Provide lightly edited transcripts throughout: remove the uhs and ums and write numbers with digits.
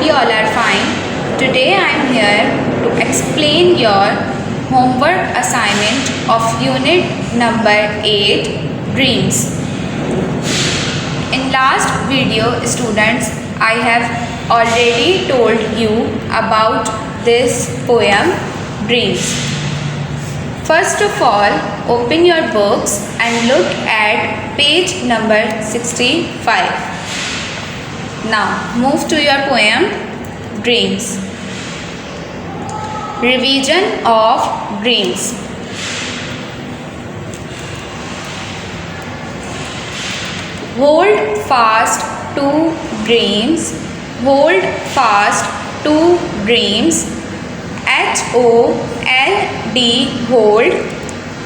you all are fine. Today I am here to explain your homework assignment of unit number 8, Dreams. In last video, students, I have already told you about this poem, Dreams. First of all, open your books and look at page number 65. Now, move to your poem, Dreams. Revision of Dreams. Hold fast to dreams. Hold fast to dreams. HOLD, hold.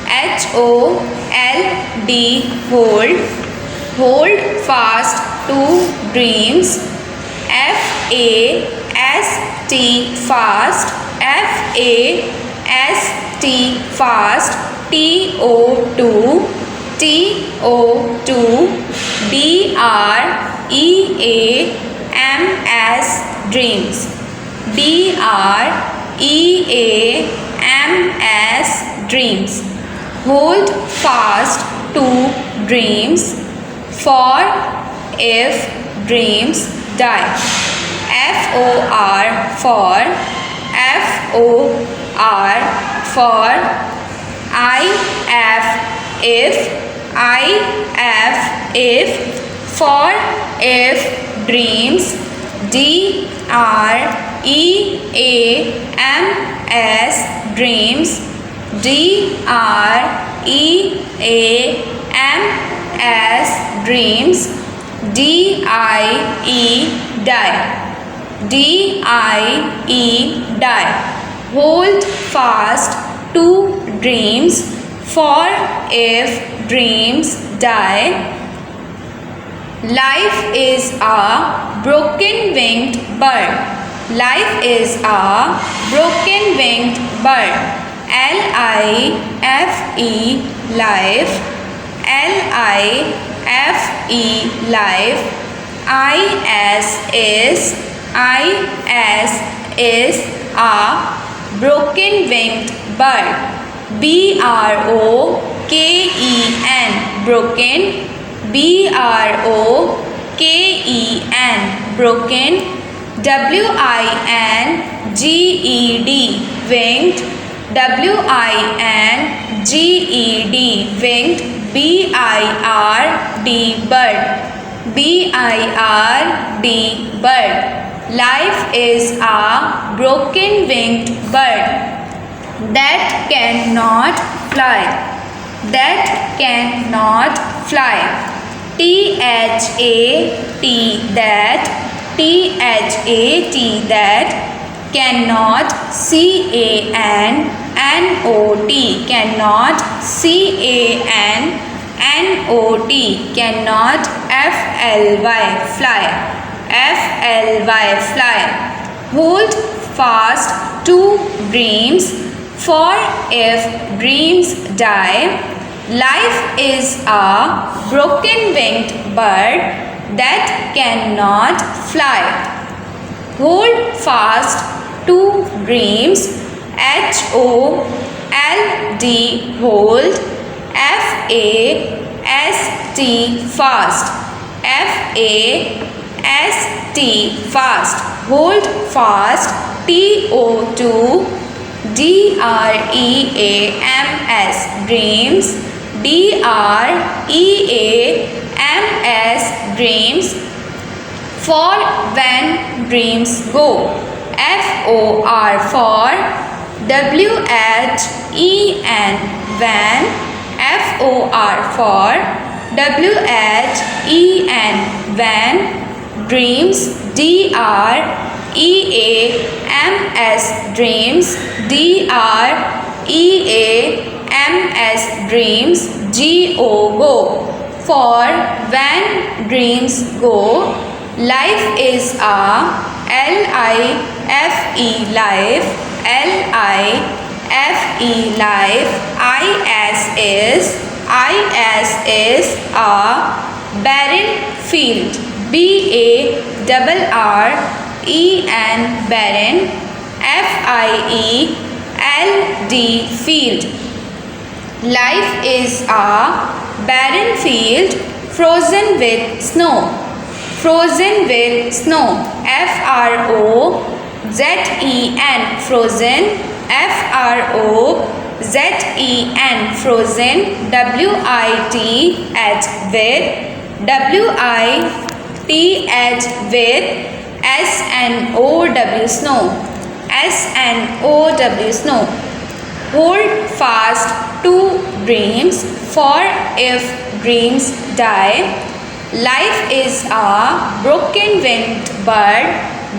HOLD, hold. Hold fast to dreams. FAST, fast. FAST, fast. TO2, TO2. DREAMS, dreams. DREAMS, dreams. Hold fast to dreams. For if dreams die. FOR, for. FOR, for. IF, if. IF, if. For if dreams. DREAMS, dreams. DREAMS, dreams. DIE, die. DIE, die. Hold fast to dreams. For if dreams die. Life is a broken winged bird. Life is a broken winged bird. LIFE, life. LIFE, life. IS is a broken winged bird. BROKEN, broken. BROKEN, broken. WINGED, winged. WINGED, winged. BIRD, bird. BIRD, bird. Life is a broken winged bird that cannot fly. That cannot fly. THAT, that. THAT, that. Cannot. CANNOT, cannot. CANNOT, cannot. FLY, fly. FLY, fly. Hold fast to dreams. For if dreams die. Life is a broken winged bird that cannot fly. Hold fast to dreams. HOLD, hold. FAST, fast. FAST, fast. Hold fast. TO2, DREAMS, dreams. DREAMS, dreams. For when dreams go. FOR, for. WHEN, when. FOR, for. WHEN, when. Dreams. DREAMS, dreams. DREAMS, dreams. GO, go. For when dreams go. Life is a LIFE, life. LIFE, life. IS is a barren field. BARREN E-N, barren, F-I-E-L-D, field. Life is a barren field frozen with snow. Frozen with snow, F-R-O-Z-E-N, frozen, F-R-O-Z-E-N, frozen, W-I-T-H, with, W-I-T-H, with, S-N-O-W, snow, S-N-O-W, snow. Hold fast to dreams, for if dreams die, life is a broken-winged bird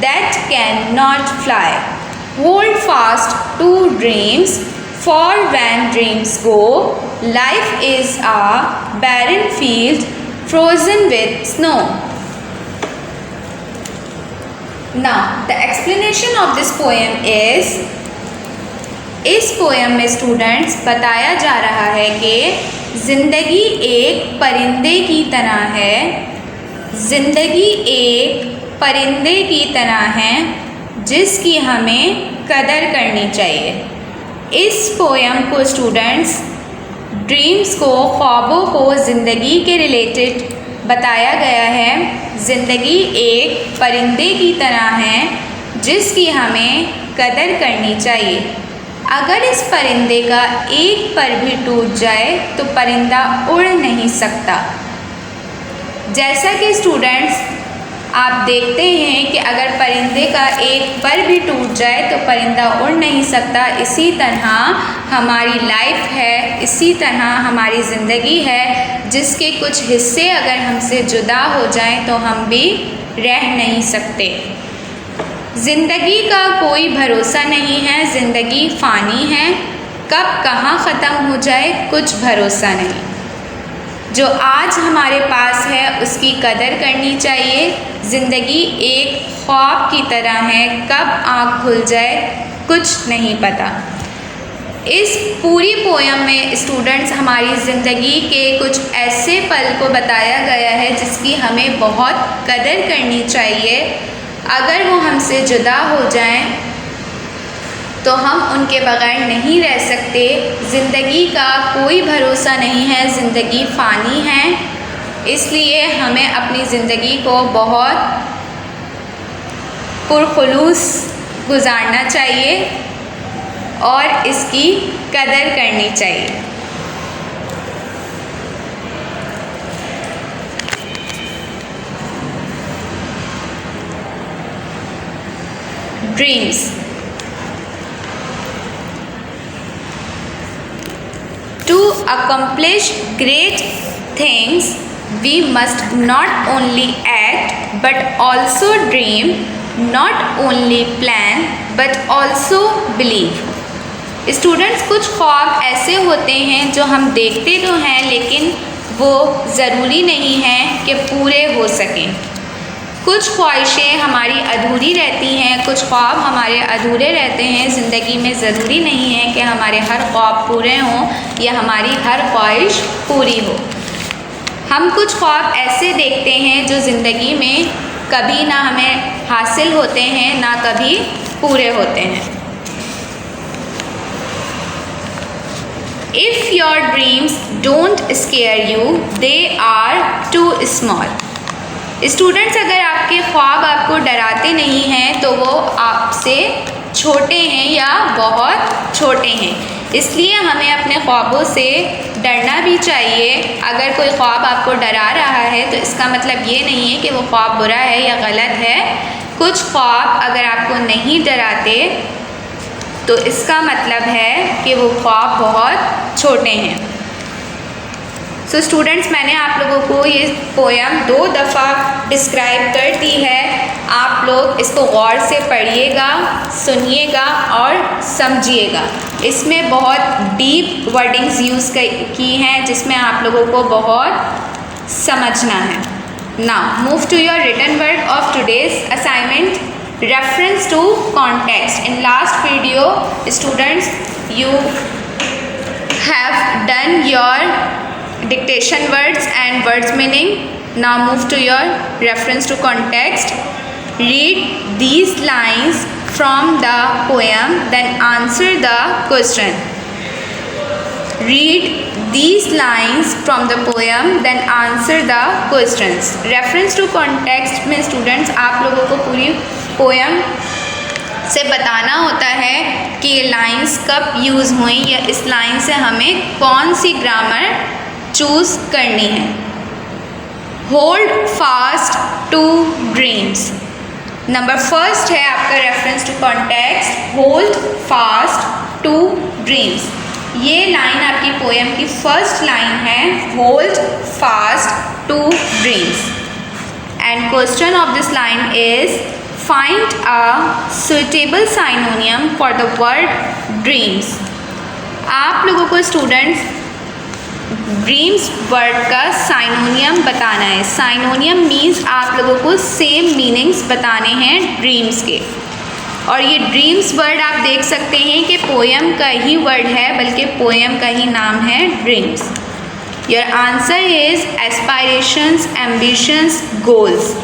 that cannot fly. Hold fast to dreams, for when dreams go, life is a barren field frozen with snow. Now, the explanation of this poem is, इस poem में students बताया जा रहा है कि ज़िंदगी एक परिंदे की तरह है, ज़िंदगी एक परिंदे की तरह है जिसकी हमें कदर करनी चाहिए। इस पोएम को स्टूडेंट्स ड्रीम्स को, ख्वाबों को ज़िंदगी के रिलेटेड बताया गया है। ज़िंदगी एक परिंदे की तरह है जिसकी हमें कदर करनी चाहिए। अगर इस परिंदे का एक पर भी टूट जाए तो परिंदा उड़ नहीं सकता। जैसा कि स्टूडेंट्स आप देखते हैं कि अगर परिंदे का एक पर भी टूट जाए तो परिंदा उड़ नहीं सकता, इसी तरह हमारी लाइफ है, इसी तरह हमारी ज़िंदगी है जिसके कुछ हिस्से अगर हमसे जुदा हो जाएं तो हम भी रह नहीं सकते। ज़िंदगी का कोई भरोसा नहीं है, ज़िंदगी फ़ानी है, कब कहाँ ख़त्म हो जाए कुछ भरोसा नहीं। जो आज हमारे पास है उसकी कदर करनी चाहिए। ज़िंदगी एक ख्वाब की तरह है, कब आँख खुल जाए कुछ नहीं पता। इस पूरी पोएम में स्टूडेंट्स हमारी ज़िंदगी के कुछ ऐसे पल को बताया गया है जिसकी हमें बहुत कदर करनी चाहिए। अगर वो हमसे जुदा हो जाएं तो हम उनके बगैर नहीं रह सकते। ज़िंदगी का कोई भरोसा नहीं है, ज़िंदगी फ़ानी है, इसलिए हमें अपनी ज़िंदगी को बहुत पुरखुलूस गुजारना चाहिए और इसकी कदर करनी चाहिए। Dreams. To accomplish great things, we must not only act but also dream, not only plan but also believe. Students, कुछ ख्वाब ऐसे होते हैं जो हम देखते तो हैं लेकिन वो ज़रूरी नहीं है कि पूरे हो सकें। कुछ ख्वाहिशें हमारी अधूरी रहती हैं, कुछ ख्वाब हमारे अधूरे रहते हैं। ज़िंदगी में ज़रूरी नहीं है कि हमारे हर ख्वाब पूरे हों या हमारी हर ख्वाहिश पूरी हो। हम कुछ ख्वाब ऐसे देखते हैं जो ज़िंदगी में कभी ना हमें हासिल होते हैं ना कभी पूरे होते हैं। If your dreams don't scare you, they are too small. Students, अगर आपके ख्वाब आपको डराते नहीं हैं तो वो आपसे छोटे हैं या बहुत छोटे हैं। इसलिए हमें अपने ख्वाबों से डरना भी चाहिए। अगर कोई ख्वाब आपको डरा रहा है तो इसका मतलब ये नहीं है कि वो ख्वाब बुरा है या गलत है। कुछ ख्वाब अगर आपको नहीं डराते तो इसका मतलब है कि वो ख्वाब बहुत छोटे हैं। सो स्टूडेंट्स, मैंने आप लोगों को ये पोएम 2 दफ़ा डिस्क्राइब कर दी है। आप लोग इसको गौर से पढ़िएगा, सुनिएगा और समझिएगा। इसमें बहुत डीप वर्डिंग्स यूज़ की हैं जिसमें आप लोगों को बहुत समझना है। Now move to your written work of today's assignment, reference to context. In last video, students, you have done your dictation words and words meaning. Now move to your reference to context. Read these lines from the poem, then answer the question. Read these lines from the poem, then answer the questions. Reference to context में students आप लोगों को पूरी poem से बताना होता है कि ये लाइन्स कब यूज़ हुई या इस लाइन से हमें कौन सी ग्रामर चूज़ करनी है. Hold fast to dreams. Number first है आपका reference to context, hold fast to dreams. ये लाइन आपकी पोएम की फर्स्ट लाइन है, hold fast to dreams. And question of this line is find a suitable synonym for the word dreams. आप लोगों को students dreams word का synonym बताना है. साइनोनियम मीन्स आप लोगों को सेम मीनिंग्स बताने हैं ड्रीम्स के. और ये ड्रीम्स वर्ड आप देख सकते हैं कि पोएम का ही वर्ड है, बल्कि पोएम का ही नाम है dreams. Your answer is aspirations, ambitions, goals.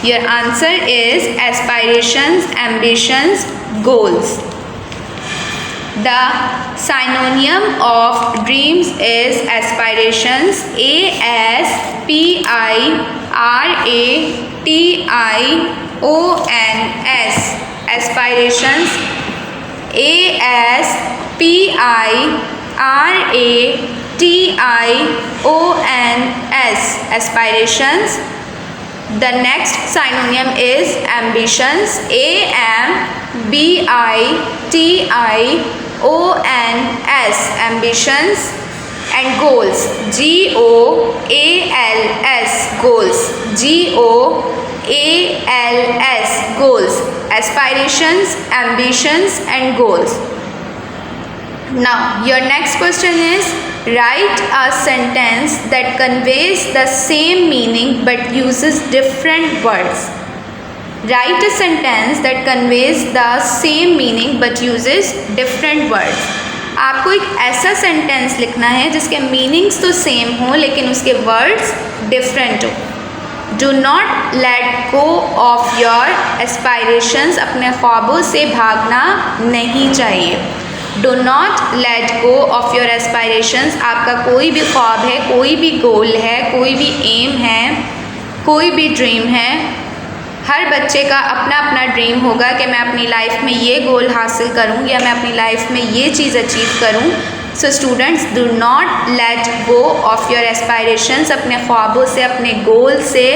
Your answer is aspirations, ambitions, goals. The synonym of dreams is aspirations. A-S-P-I-R-A-T-I-O-N-S. Aspirations. A-S-P-I-R-A-T-I-O-N-S. Aspirations. The next synonym is ambitions. A-M-B-I-T-I-O-N-S. Ambitions. And goals. G-O-A-L-S. Goals. G-O-A-L-S. Goals. Aspirations, ambitions and goals. Now your next question is write a sentence that conveys the same meaning but uses different words. Write a sentence that conveys the same meaning but uses different words. आपको एक ऐसा sentence लिखना है जिसके meanings तो same हो लेकिन उसके वर्ड्स डिफरेंट हो. Do not let go of your aspirations. अपने ख्वाबों से भागना नहीं चाहिए. Do not let go of your aspirations. आपका कोई भी ख्वाब है, कोई भी गोल है, कोई भी एम है, कोई भी ड्रीम है. हर बच्चे का अपना अपना ड्रीम होगा कि मैं अपनी लाइफ में ये गोल हासिल करूं या मैं अपनी लाइफ में ये चीज़ अचीव करूं. So students, do not let go of your aspirations. अपने ख्वाबों से, अपने गोल से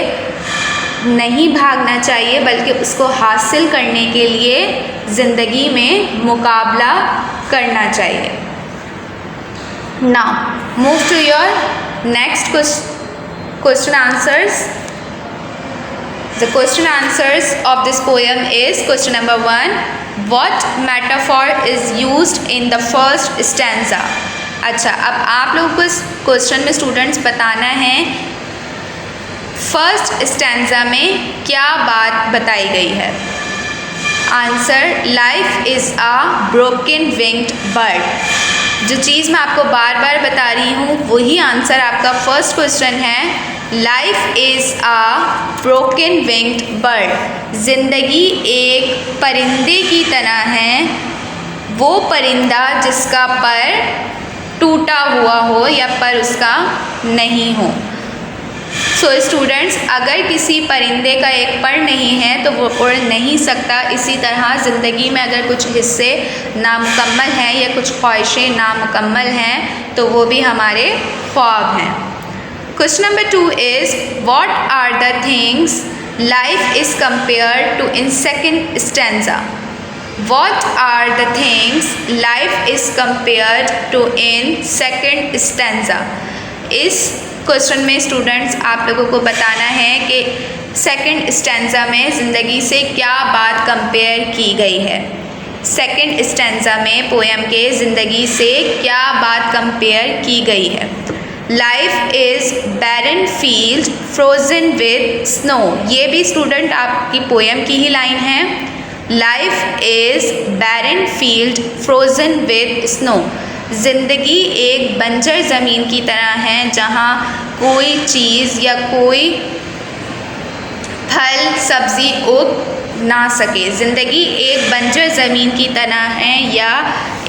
नहीं भागना चाहिए, बल्कि उसको हासिल करने के लिए ज़िंदगी में मुकाबला करना चाहिए. Now move to your next question answers. The question answers of this poem is question number 1. What metaphor is used in the first stanza? अच्छा, अब आप लोगों को इस क्वेश्चन में स्टूडेंट्स बताना है फर्स्ट स्टैंजा में क्या बात बताई गई है. Answer life is a broken winged bird. जो चीज़ मैं आपको बार बार बता रही हूँ वही आंसर आपका फर्स्ट क्वेश्चन है. Life is a broken winged bird. ज़िंदगी एक परिंदे की तरह है, वो परिंदा जिसका पर टूटा हुआ हो या पर उसका नहीं हो. सो स्टूडेंट्स, अगर किसी परिंदे का एक पर नहीं है तो वो उड़ नहीं सकता. इसी तरह ज़िंदगी में अगर कुछ हिस्से नामुकम्मल हैं या कुछ ख्वाहिशें नामुकम्मल हैं तो वो भी हमारे ख्वाब हैं. Question number 2 is what are the things life is compared to in second stanza? What are the things life is compared to in second stanza? इस क्वेश्चन में स्टूडेंट्स आप लोगों को बताना है कि सेकंड स्टैंजा में ज़िंदगी से क्या बात कंपेयर की गई है. सेकंड स्टैंजा में पोएम के ज़िंदगी से क्या बात कंपेयर की गई है. Life is barren field frozen with snow. ये भी स्टूडेंट आपकी पोएम की ही लाइन है. Life is barren field frozen with snow. ज़िंदगी एक बंजर ज़मीन की तरह है जहाँ कोई चीज़ या कोई फल सब्जी उग ना सके। ज़िंदगी एक बंजर ज़मीन की तरह है या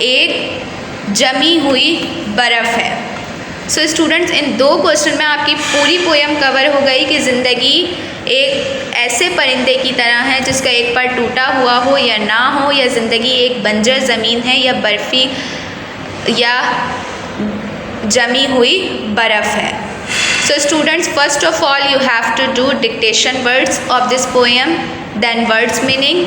एक जमी हुई बर्फ़ है। सो स्टूडेंट्स, इन 2 क्वेश्चन में आपकी पूरी पोएम कवर हो गई कि ज़िंदगी एक ऐसे परिंदे की तरह है जिसका एक पर टूटा हुआ हो या ना हो, या ज़िंदगी एक बंजर ज़मीन है या बर्फ़ी या जमी हुई बर्फ़ है। So students, first of all you have to do dictation words of this poem, then words meaning,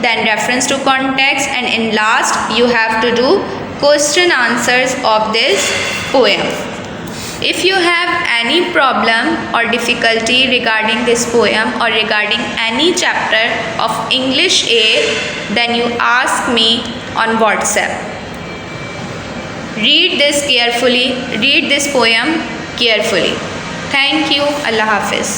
then reference to context, and in last you have to do question answers of this poem. If you have any problem or difficulty regarding this poem or regarding any chapter of English A, then you ask me on WhatsApp. Read this carefully, read this poem carefully. Thank you. Allah Hafiz.